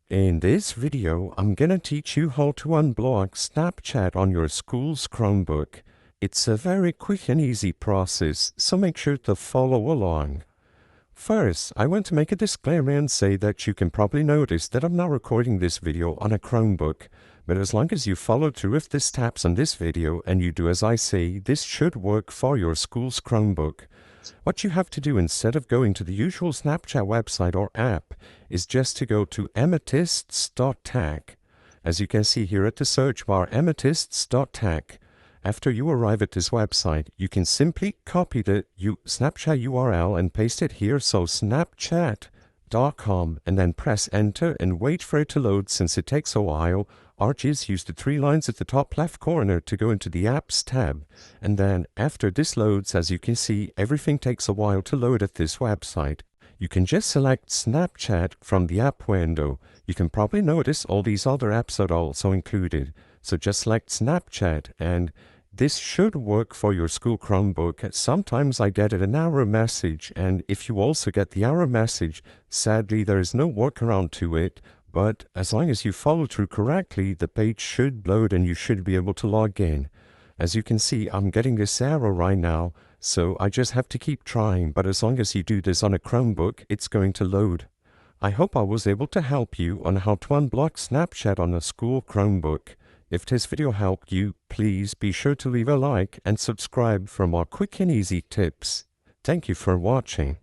In this video, I'm gonna teach you how to unblock Snapchat on your school's Chromebook. It's a very quick and easy process, so make sure to follow along. First, I want to make a disclaimer and say that you can probably notice that I'm now recording this video on a Chromebook, but as long as you follow through with the steps on this video and you do as I say, this should work for your school's Chromebook. What you have to do instead of going to the usual Snapchat website or app is just to go to amethysts.tech. As you can see here at the search bar, amethysts.tech. After you arrive at this website, you can simply copy the Snapchat URL and paste it here, so snapchat.com, and then press enter and wait for it to load since it takes a while. Arches use the three lines at the top left corner to go into the apps tab, and then after this loads, as you can see, everything takes a while to load at this website. You can just select Snapchat from the app window. You can probably notice all these other apps are also included, so just select Snapchat and this should work for your school Chromebook. Sometimes I get an error message, and if you also get the error message, sadly there is no workaround to it, but as long as you follow through correctly, the page should load and you should be able to log in. As you can see, I'm getting this error right now, so I just have to keep trying, but as long as you do this on a Chromebook, it's going to load. I hope I was able to help you on how to unblock Snapchat on a school Chromebook. If this video helped you, please be sure to leave a like and subscribe for more quick and easy tips. Thank you for watching.